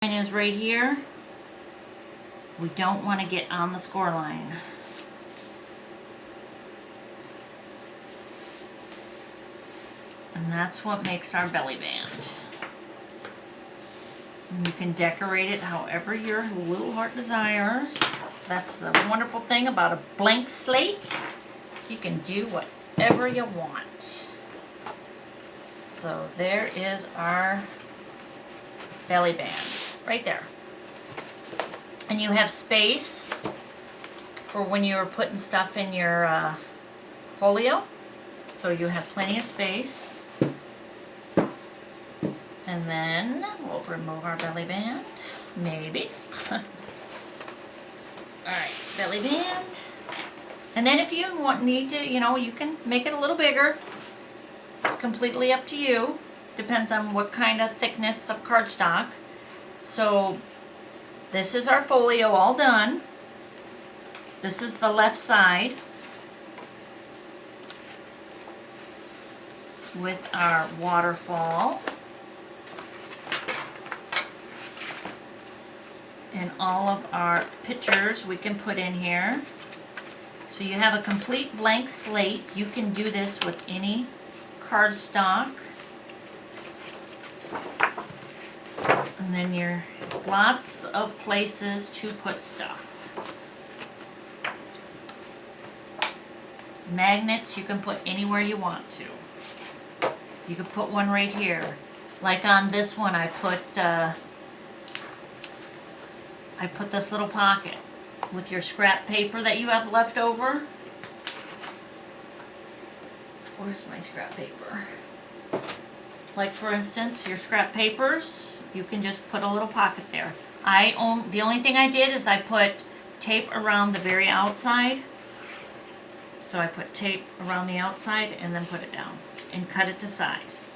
Is right here. We don't want to get on the score line. And that's what makes our belly band. And you can decorate it however your little heart desires. That's the wonderful thing about a blank slate. You can do whatever you want. So there is our belly band right there. And you have space for when you're putting stuff in your folio. So you have plenty of space. And then we'll remove our belly band, maybe. Alright, belly band. And then if you need to, you can make it a little bigger. It's completely up to you. Depends on what kind of thickness of cardstock. So this is our folio all done. This is the left side with our waterfall. And all of our pictures we can put in here. So you have a complete blank slate. You can do this with any cardstock. And then you're lots of places to put stuff. Magnets you can put anywhere you want to. You could put one right here. Like on this one I put this little pocket with your scrap paper that you have left over. Where's my scrap paper? Like for instance, your scrap papers, you can just put a little pocket there. The only thing I did is I put tape around the very outside. So I put tape around the outside and then put it down and cut it to size.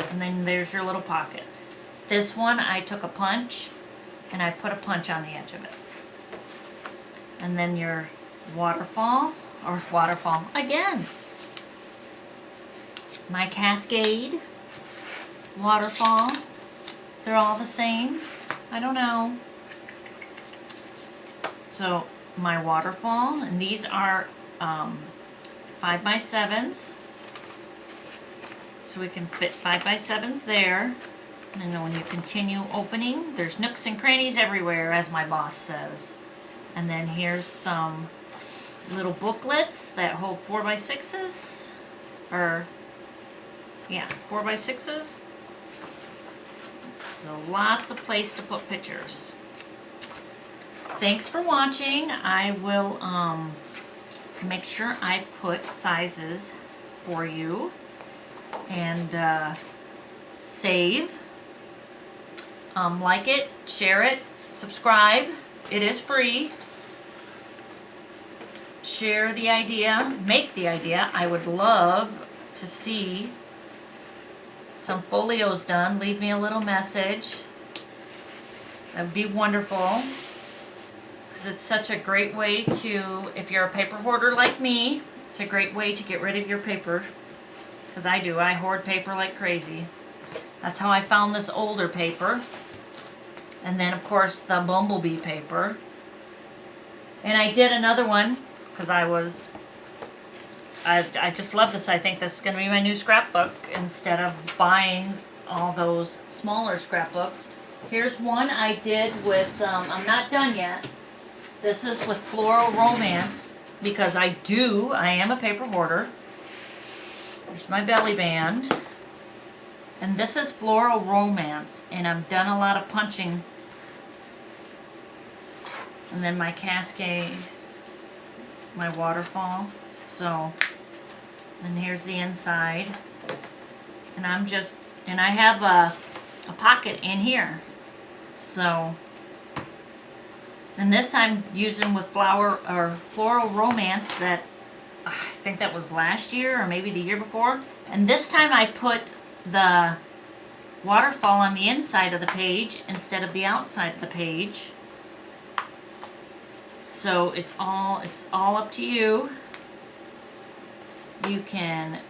And then there's your little pocket. This one I took a punch and I put a punch on the edge of it. And then your waterfall again. My Cascade, waterfall, they're all the same. I don't know. So my waterfall, and these are 5x7s. So we can fit 5x7s there. And then when you continue opening, there's nooks and crannies everywhere, as my boss says. And then here's some little booklets that hold 4x6s. Or, yeah, 4x6s. So lots of place to put pictures. Thanks for watching. I will make sure I put sizes for you. And save. Like it, share it, subscribe. It is free. Share the idea, make the idea. I would love to see some folios done. Leave me a little message. That would be wonderful. Because it's such a great way to, if you're a paper hoarder like me, it's a great way to get rid of your paper. Because I do. I hoard paper like crazy. That's how I found this older paper. And then, of course, the bumblebee paper. And I did another one because I just love this. I think this is going to be my new scrapbook instead of buying all those smaller scrapbooks. Here's one I did with, I'm not done yet. This is with Floral Romance because I am a paper hoarder. Here's my belly band. And this is Floral Romance, and I've done a lot of punching. And then my Cascade, my waterfall. So, and here's the inside. And I have a pocket in here. So, and this I'm using with Floral Romance that, I think that was last year or maybe the year before. And this time I put the waterfall on the inside of the page instead of the outside of the page. So it's all up to you. You can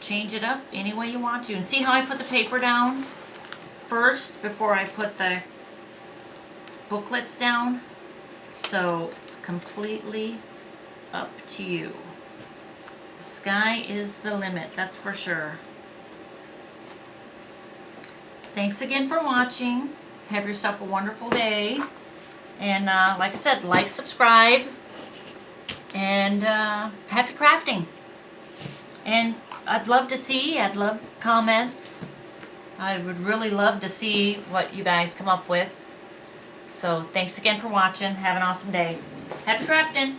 change it up any way you want to. And see how I put the paper down? first before I put the booklets down. So it's completely up to you. The sky is the limit, that's for sure. Thanks again for watching. Have yourself a wonderful day. And like I said, like, subscribe, and happy crafting. And I'd love comments. I would really love to see what you guys come up with. So thanks again for watching. Have an awesome day. Happy crafting.